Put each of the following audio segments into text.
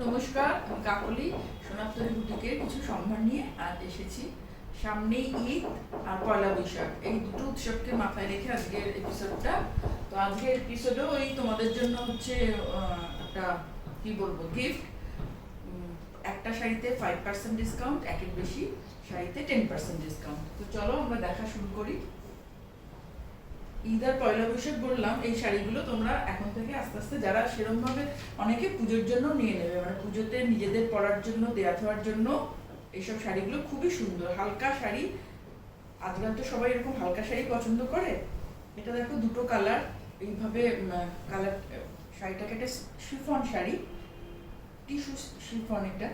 নমস্কার, আমি কাকলি সোনাতলী বুটিকের কিছু সম্ভার নিয়ে আজ এসেছি। সামনেই ঈদ আর পয়লা বৈশাখ, এই দুটো উৎসবকে মাথায় রেখে আজকের এপিসোডটা। তো আজকের এপিসোডও ওই তোমাদের জন্য হচ্ছে একটা কি বলবো গিফট। একটা শাড়িতে 5% ডিসকাউন্ট, একের বেশি শাড়িতে 10% ডিসকাউন্ট। তো চলো আমরা দেখা শুরু করি। ঈদ আর পয়লা বৈশাখ বললাম, এই শাড়িগুলো তোমরা এখন থেকে আস্তে আস্তে যারা সেরকম ভাবে অনেকে পুজোর জন্য নিয়ে নেবে, মানে পুজোতে নিজেদের পরার জন্য, দেয়া থাওয়ার জন্য এইসব শাড়িগুলো খুবই সুন্দর হালকা শাড়ি। আজকাল তো সবাই এরকম হালকা শাড়ি পছন্দ করে। এটা দেখো দুটো কালার, এইভাবে কালার শাড়িটাকে একটা শিফন শাড়ি, টিস্যু শিফন। এটা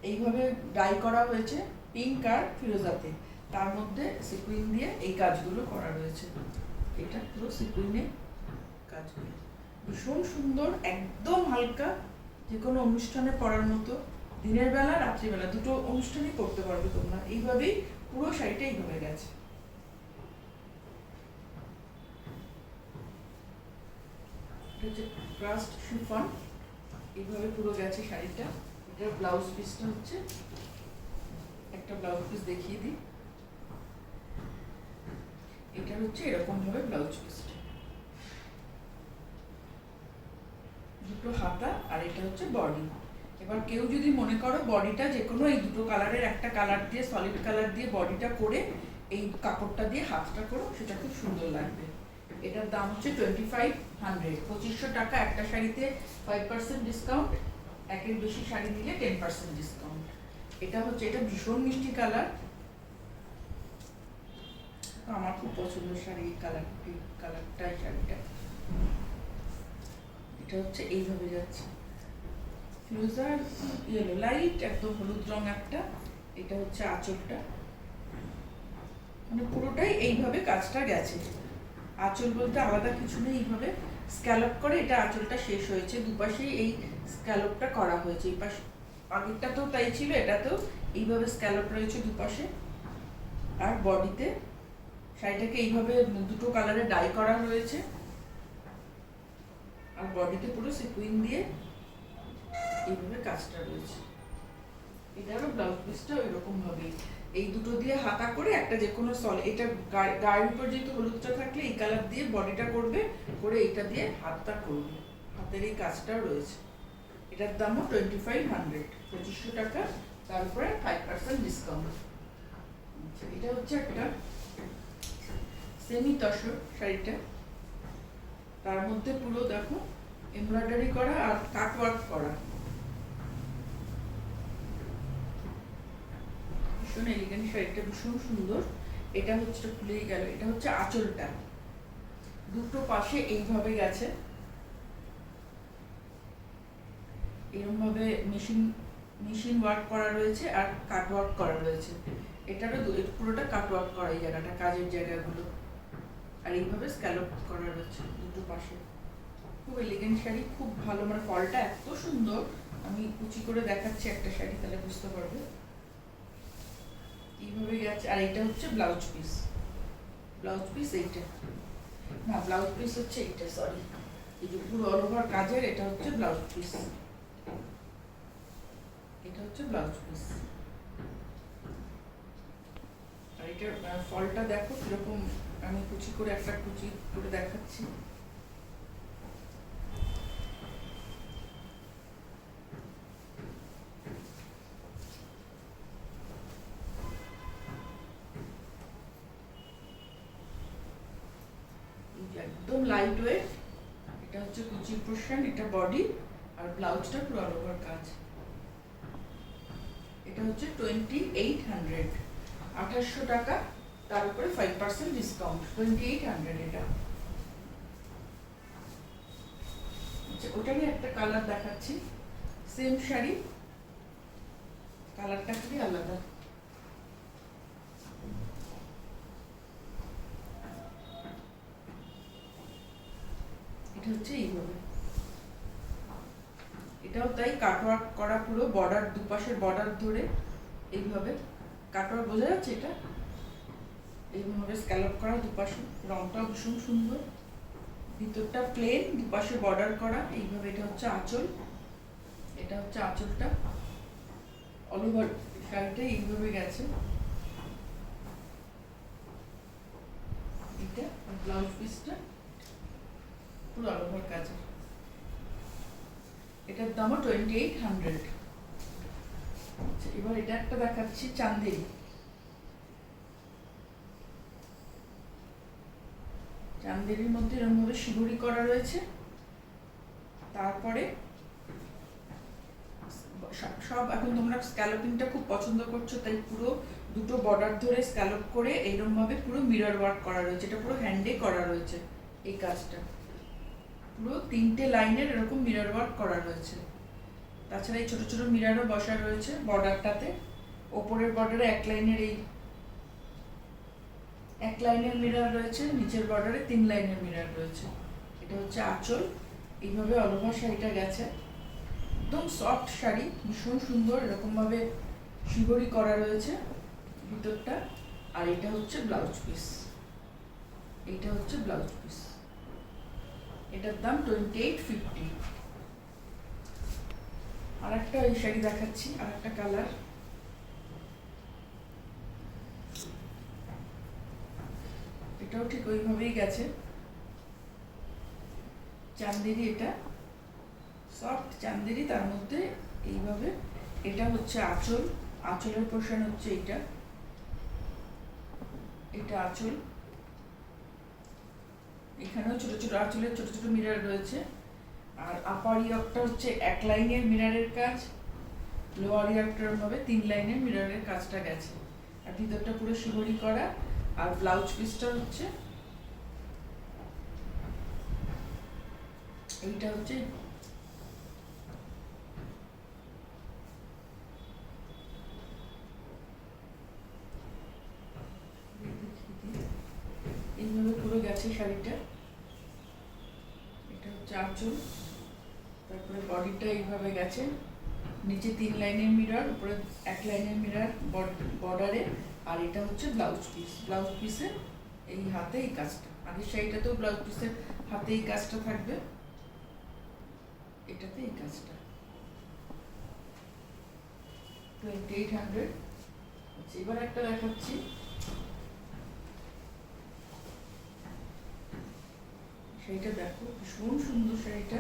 এইভাবে ডাই করা হয়েছে পিঙ্ক আর ফিরোজাতে, তার মধ্যে সিকুইন দিয়ে এই কাজগুলো করা রয়েছে। এটা পুরো সিকুইনে কাজ করে, ভীষণ সুন্দর, একদম হালকা, যে কোনো অনুষ্ঠানে পরার মতো। দিনের বেলা রাত্রিবেলা দুটো অনুষ্ঠানই করতে পারবে তোমরা। এইভাবেই পুরো শাড়িটা এইভাবে গেছে। এটা হচ্ছে ক্রাস্ট শিফন, এইভাবে পুরো গেছে শাড়িটা। এটার ব্লাউজ পিসটা হচ্ছে, একটা ব্লাউজ পিস দেখিয়ে দিই। এটা হচ্ছে এরকম ভাবে ব্লাউজ পিসটা, দুটো হাতা, আর এটা হচ্ছে বডি। এবার কেউ যদি মনে করো বডিটা যে কোনো এই দুটো কালারের একটা কালার দিয়ে, সলিড কালার দিয়ে বডিটা করে এই কাপড়টা দিয়ে হাতটা করো, সেটা খুব সুন্দর লাগবে। এটার দাম হচ্ছে 2500, 2500 টাকা। একটা শাড়িতে 5% ডিসকাউন্ট, একের বেশি শাড়ি নিলে 10% ডিসকাউন্ট। এটা হচ্ছে, এটা ভীষণ মিষ্টি কালার, আমার খুব পছন্দের শাড়ি এই কালারটাই শাড়িটা। এটা হচ্ছে এইভাবে যাচ্ছে, ফিরোজার ইয়েলো লাইট একদম হলুদ রং একটা। এটা হচ্ছে আঁচলটা, মানে পুরোটাই এইভাবে কাজটা গেছে। আঁচল বলতে আলাদা কিছু নেই, এইভাবে স্ক্যালপ করে এটা আঁচলটা শেষ হয়েছে। দুপাশেই এই স্ক্যালপটা করা হয়েছে, এই পাশে আগেরটাতেও তাই ছিল, এটাতেও এইভাবে স্ক্যালপ রয়েছে দুপাশে। আর বডিতে শাড়িটাকে এইভাবে দুটো কালারে ডাই করা হয়েছে, আর বডিতে পুরো সিকুইন দিয়ে এইভাবে কাজটা রয়েছে। এটারও ব্লাউজ পিসটা ওইরকম ভাবেই, এই দুটো দিয়ে হাতা করে একটা যে কোনো এটা গায়ের উপর যেহেতু হলুদটা থাকলে এই কালার দিয়ে বডিটা করবে, করে এইটা দিয়ে হাতটা করবে, হাতের এই কাজটাও রয়েছে। এটার দামও 2500, 2500 টাকা, তার উপরে 5% ডিসকাউন্ট। এটা হচ্ছে একটা সেমি তসর শাড়িটা, তার মধ্যে পুরো দেখো এমব্রয়ডারি করা আর কাট ওয়ার্ক করা, ভীষণ এলিগেন্ট শাড়িটা, ভীষণ সুন্দর। এটা হচ্ছে খুলেই গেল, এটা হচ্ছে আঁচলটা, দুটো পাশে এইভাবে গেছে, এরকম ভাবে মেশিন ওয়ার্ক করা রয়েছে আর কাট ওয়ার্ক করা রয়েছে। এটারও পুরোটা কাট ওয়ার্ক করা, এই জায়গাটা কাজের জায়গাগুলো, আর এইভাবে স্ক্যালপ করা রয়েছে দুটো পাশে। খুব এলিগেন্ট শাড়ি, খুব ভালো, মানে ফলটা এত সুন্দর। আমি কুচি করে দেখাচ্ছি একটা শাড়ি, তাহলে বুঝতে পারবে। এইভাবে গেছে, আর এটা হচ্ছে ব্লাউজ পিস। ব্লাউজ পিস এইটা না, ব্লাউজ পিস হচ্ছে এইটা, সরি, এই যে পুরো অল ওভার কাজের, এটা হচ্ছে ব্লাউজ পিস। এটা হচ্ছে ব্লাউজ পিস, আর এটার ফলটা দেখো কিরকম। আমি কুচি করে একটা কুচি করে দেখাচ্ছি। একদম লাইট ওয়েট, এটা হচ্ছে কুচি পোর্শন, এটা বডি, আর ব্লাউজটা পুরো অল ওভার কাজ। এটা হচ্ছে 2800, 2800 টাকা, তার উপরে 5% ডিসকাউন্ট, 2800 এটা। আচ্ছা, ওটারই একটা কালার দেখাচ্ছি, সেম শাড়ি, কালারটা খুবই আলাদা। এটা হচ্ছে এইভাবে, এটাও তাই কাটওয়ার্ক করা, পুরো বর্ডার, দুপাশের বর্ডার ধরে এইভাবে কাটওয়ার্ক, বোঝা যাচ্ছে এটা, এইভাবে স্ক্যালপ করা দুপাশে, রংটাও ভীষণ সুন্দর। ভিতরটা প্লেন, দুপাশে বর্ডার করা এইভাবে। এটা হচ্ছে আঁচল, এটা হচ্ছে আঁচলটা, অল ওভার শাড়িটা এইভাবে গেছে। এটা ব্লাউজ পিসটা পুরো অল ওভার কাজের। এটার দামও 2800। এবার এটা একটা দেখাচ্ছি চান্দেরি। চান্দেরির মধ্যে এরকম ভাবে শিবুরি করা রয়েছে। তারপরে সব এখন তোমরা স্ক্যালপিংটা খুব পছন্দ করছো, তাই পুরো দুটো বর্ডার ধরে স্ক্যালপ করে এইরকম ভাবে পুরো মিরর ওয়ার্ক করা রয়েছে। এটা পুরো হ্যান্ডে করা রয়েছে এই কাজটা, পুরো 3টে লাইনের এরকম মিরর ওয়ার্ক করা রয়েছে। তাছাড়া এই ছোট ছোট মিররও বসা রয়েছে বর্ডারটাতে। ওপরের বর্ডারে এক লাইনের মিরর রয়েছে, নিচের বর্ডারে 3 লাইনের মিরর রয়েছে। এটা হচ্ছে আঁচল। এইভাবে অল ওভার শাড়িটা গেছে, একদম সফট শাড়ি, ভীষণ সুন্দর। এরকম ভাবে শিবরি করা রয়েছে ভিতরটা। আর এটা হচ্ছে ব্লাউজ পিস। এটা হচ্ছে ব্লাউজ পিস। এটার দাম 2850। আর একটা এই শাড়ি দেখাচ্ছি, আর একটা কালার। এটাও ঠিক ওইভাবেই গেছে, চান্দেরি। এটা সফট চান্দেরি, তার মধ্যে এইভাবে। এটা হচ্ছে আঁচল, আঁচলের পোর্শন হচ্ছে এটা। এটা আঁচল, এখানেও ছোট ছোট আঁচলের ছোট ছোট মিরর রয়েছে। আর আপার ইয়কটা হচ্ছে 1 লাইনের মিররের কাজ, লোয়ার ইয়কটার ভাবে 3 লাইনের মিররের কাজটা গেছে। আর ভিতরটা পুরো শিবরি করা। আর ব্লাউজ পিসটা হচ্ছে এইটা, হচ্ছে এইভাবে পুরো গেছে শাড়িটা। এটা হচ্ছে আঁচল, তারপরে বডিটা এইভাবে গেছে, নিচে 3 লাইনের মিরর, উপরে 1 লাইনের মিরর বর্ডারে। আর এটা হচ্ছে ব্লাউজ পিস। ব্লাউজ পিসে এই হাতে এই কাজটা, আগের শাড়িটাতেও ব্লাউজ পিসের হাতে এই কাজটা থাকবে, এটাতে এই কাজটা। 2800। এবার একটা দেখাচ্ছি, শাড়িটা দেখো, ভীষণ সুন্দর শাড়িটা।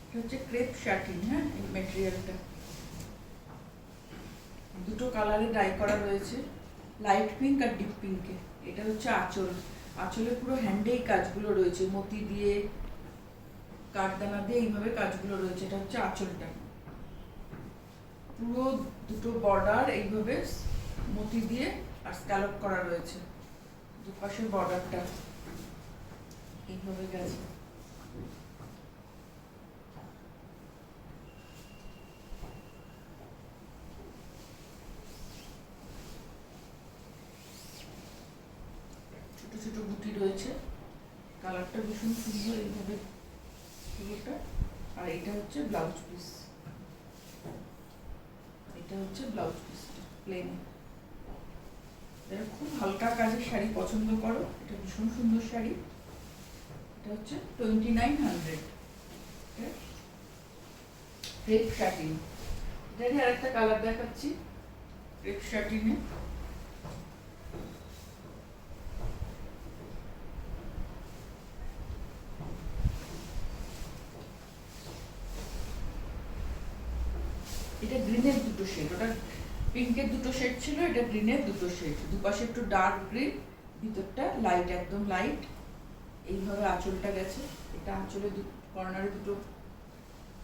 এটা হচ্ছে ক্রেপ শাটিন। হ্যাঁ, এই ম্যাটেরিয়ালটা দুটো কালারে ডাই করা রয়েছে, লাইট পিঙ্ক আর ডিপ পিঙ্কে। এটা হচ্ছে আঁচল। আঁচলে পুরো হ্যান্ডেই কাজগুলো রয়েছে, মতি দিয়ে কাঠদানা দিয়ে এইভাবে কাজগুলো রয়েছে। এটা হচ্ছে আঁচলটা, পুরো দুটো বর্ডার এইভাবে মতি দিয়ে আর স্ক্যালপ করা রয়েছে। দুপাশের বর্ডারটা এইভাবে গেছে। ছোট ছোট বুটি রয়েছে, কালারটা ভীষণ সুন্দর এইভাবে পুরোটা। আর এটা হচ্ছে ব্লাউজ পিস। এটা হচ্ছে ব্লাউজ পিসটা প্লেন। যারা খুব হালকা কাজের শাড়ি পছন্দ করো, এটা ভীষণ সুন্দর শাড়ি। এটা হচ্ছে 2900। Crepe satin. এটারই আর একটা কালার দেখাচ্ছি ক্রেপ শাটিনে। এটা গ্রিনের দুটো শেড, ওটা পিঙ্কের দুটো শেড ছিল, এটা গ্রিনের দুটো শেড। দুপাশে একটু ডার্ক গ্রিন, ভিতরটা লাইট, একদম লাইট। এইভাবে আঁচলটা গেছে। এটা আঁচলে কর্নারে দুটো,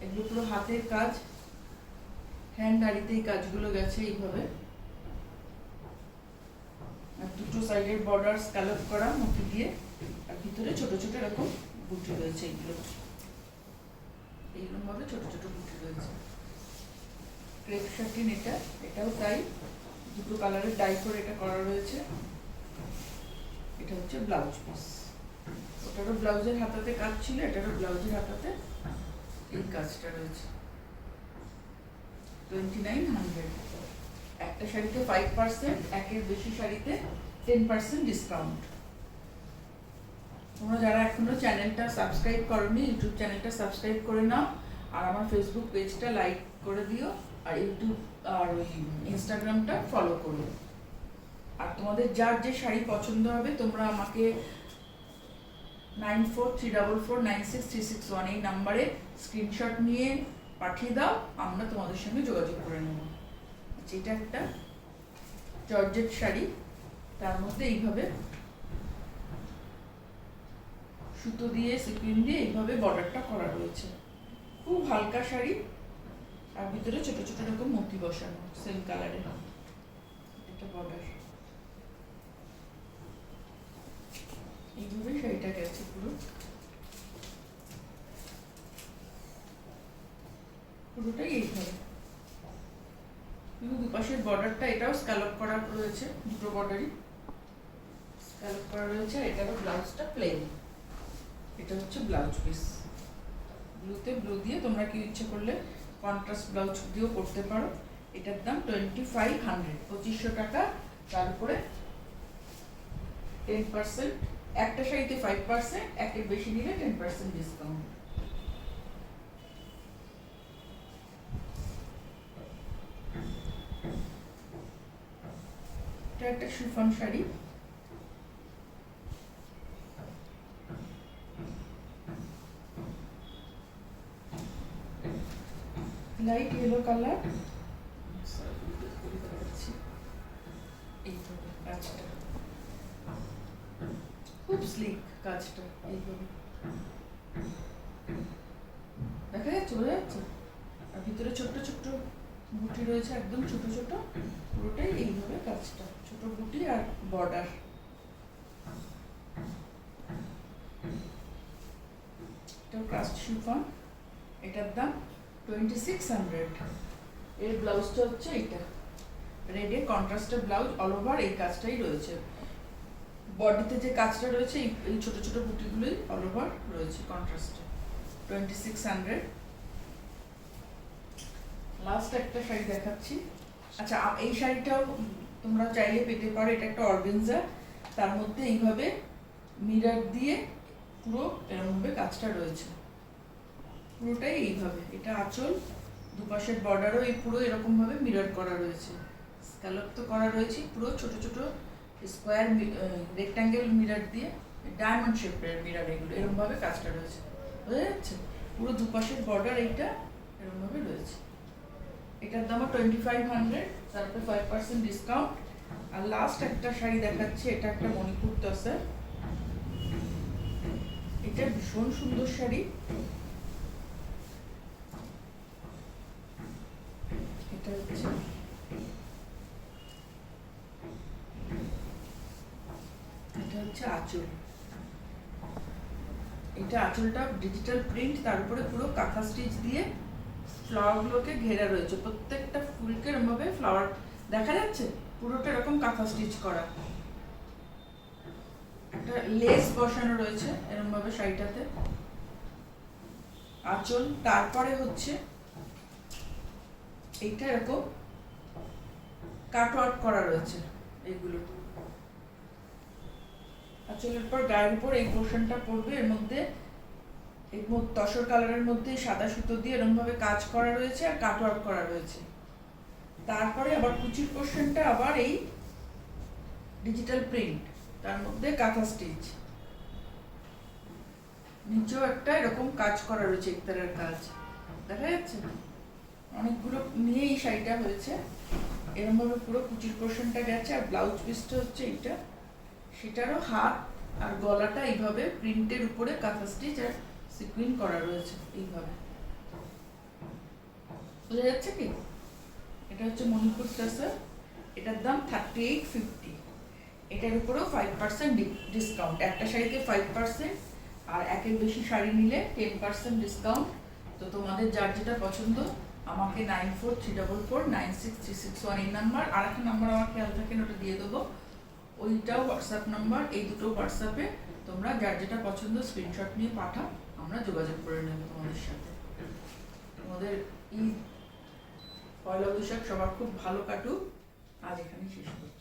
এগুলো পুরো হাতের কাজ, হ্যান্ড দাড়িতে এই কাজগুলো গেছে এইভাবে। আর দুটো সাইডের বর্ডার স্ক্যালপ করা মতি দিয়ে। আর ভিতরে ছোট ছোট এরকম বুটি রয়েছে, এইগুলো এইরকম ভাবে ছোট ছোট বুটি রয়েছে। ক্রেপ শাটিন এটা, এটাও তাই, দুটো কালারের ডাই করে এটা করা রয়েছে। এটা হচ্ছে ব্লাউজ পিস। ওটারও ব্লাউজের হাতাতে কাজ ছিল, এটারও ব্লাউজের হাতাতে এই কাজটা রয়েছে। 2900। একটা শাড়িতে 5%, একের বেশি শাড়িতে 10% ডিসকাউন্ট। তোমরা যারা এখনো চ্যানেলটা সাবস্ক্রাইব করোনি, ইউটিউব চ্যানেলটা সাবস্ক্রাইব করে নাও, আর আমার ফেসবুক পেজটা লাইক করে দিও, আর ইউটিউব আর ওই ইনস্টাগ্রামটা ফলো করো। আর তোমাদের যার যে শাড়ি পছন্দ হবে তোমরা আমাকে 9434496361 এই নাম্বারে স্ক্রিনশট নিয়ে পাঠিয়ে দাও, আমরা তোমাদের সঙ্গে যোগাযোগ করে নেব। আচ্ছা, এটা একটা জর্জেট শাড়ি, তার মধ্যে এইভাবে সুতো দিয়ে সিকুইন দিয়ে এইভাবে বর্ডারটা করা রয়েছে। খুব হালকা শাড়ি, আর ভিতরে ছোট ছোট রকম মতি বসানো সেম কালারের একটা বর্ডার। এইভাবে শাড়িটা গেছে পুরোটাই এইভাবে। কিন্তু দুপাশের বর্ডারটা এটাও স্ক্যালপ করা রয়েছে, দুটো বর্ডারই স্ক্যালপ করা রয়েছে। এটারও ব্লাউজটা প্লেন, এটা হচ্ছে ব্লাউজ পিস। ব্লুতে ব্লু দিয়ে তোমরা কি ইচ্ছে করলে কন্ট্রাস্ট ব্লাউজ দিয়েও করতে পারো। এটার দাম 2500, 2500 টাকা। তার উপরে 10%, একটা শাড়িতে 5%, একের বেশি নিলে 10% ডিসকাউন্ট। এটা একটা chiffon sari, light yellow colour. কাজটা খুব স্লিক, কাজটা এইভাবে দেখা যাচ্ছে, বোঝা যাচ্ছে। আর ভিতরে ছোট্ট ছোট্ট বুটি রয়েছে, একদম ছোট ছোট, পুরোটাই এইভাবে কাজটা, ছোট বুটি আর বর্ডার। এটা ক্রাস্ট শিফন, এটার দাম 2600। এর ব্লাউজটা হচ্ছে এটা রেডে কন্ট্রাস্টের ব্লাউজ, অল ওভার এই কাজটাই রয়েছে। বডিতে যে কাজটা রয়েছে এই ছোট ছোট বুটিগুলোই অল ওভার রয়েছে কন্ট্রাস্টে। 2600। লাস্ট একটা শাড়ি দেখাচ্ছি। আচ্ছা, এই শাড়িটাও তোমরা চাইলে পেতে পারো। এটা একটা অর্গানজা, তার মধ্যে এইভাবে মিরর দিয়ে পুরো এরকমভাবে কাজটা রয়েছে, পুরোটাই এইভাবে। এটা আঁচল, দুপাশের বর্ডারও এই পুরো এরকম ভাবে মিরর করা রয়েছে, স্ক্যালপ তো করা রয়েছে, পুরো ছোট ছোট স্কোয়ার রেক্ট্যাঙ্গেল মিরর দিয়ে, ডায়মন্ড শেপের মিরর, এগুলো এরকম ভাবে কাজটা রয়েছে, বোঝা যাচ্ছে। পুরো দুপাশের বর্ডার এইটা এরকম ভাবে রয়েছে। এটার দাম 2500, তারপরে 5% ডিসকাউন্ট। আর লাস্ট একটা শাড়ি দেখাচ্ছি, এটা একটা মণিপুর তসর। এটা ভীষণ সুন্দর শাড়ি, এটা হচ্ছে আঁচল। এটা আঁচলটা ডিজিটাল প্রিন্ট, তার উপরে পুরো কাঁথা স্টিচ দিয়ে ফ্লাওয়ারগুলোকে ঘেরা রয়েছে, প্রত্যেকটা ফুলকে এরকম ভাবে ফ্লাওয়ার দেখা যাচ্ছে, পুরোটা এরকম কাঁথা স্টিচ করা। একটা লেস বসানো রয়েছে এরকম ভাবে শাড়িটাতে, আঁচল। তারপরে হচ্ছে এইটা এরকম কাট ওয়ার্ক করা রয়েছে এইগুলো। আঁচলের পর গায়ের উপর এই পোর্শনটা পড়বে, এর মধ্যে এই তসর কালারের মধ্যে সাদা সুতো দিয়ে এরকম ভাবে কাজ করা রয়েছে আর কাট ওয়ার্ক করা রয়েছে। তারপরে আবার কুচির পোর্শনটা আবার এই ডিজিটাল প্রিন্ট, তার মধ্যে কাঁথা স্টিচ, নিচেও একটা এরকম কাজ করা রয়েছে, ইকতারের কাজ দেখা যাচ্ছে। অনেকগুলো নিয়ে এই শাড়িটা হয়েছে, এরকম ভাবে পুরো কুচির পোর্শনটা গেছে। আর ব্লাউজ পিসটা হচ্ছে এইটা, সেটারও হাত আর গলাটা এইভাবে প্রিন্টের উপরে কাঁথা স্টিচ আর সিকুইন করা রয়েছে এইভাবে, বোঝা যাচ্ছে কি। এটা হচ্ছে মণিপুর টাসর, এটার দাম 3850। এটার উপরেও 5% ডিসকাউন্ট, একটা শাড়িতে 5%, আর একের বেশি শাড়ি নিলে 10% ডিসকাউন্ট। তো তোমাদের যার যেটা পছন্দ আমাকে 9434496361 এই নাম্বার, আর একটা নাম্বার আমার খেয়াল থাকে ওটা দিয়ে দেবো, ওইটাও হোয়াটসঅ্যাপ নাম্বার। এই দুটো হোয়াটসঅ্যাপে তোমরা যার যেটা পছন্দ স্ক্রিনশট নিয়ে পাঠাও, আমরা যোগাযোগ করে নেব তোমাদের সাথে। তোমাদের ঈদ, পয়লা বৈশাখ সবার খুব ভালো কাটুক। আজ এখানেই শেষ করছি।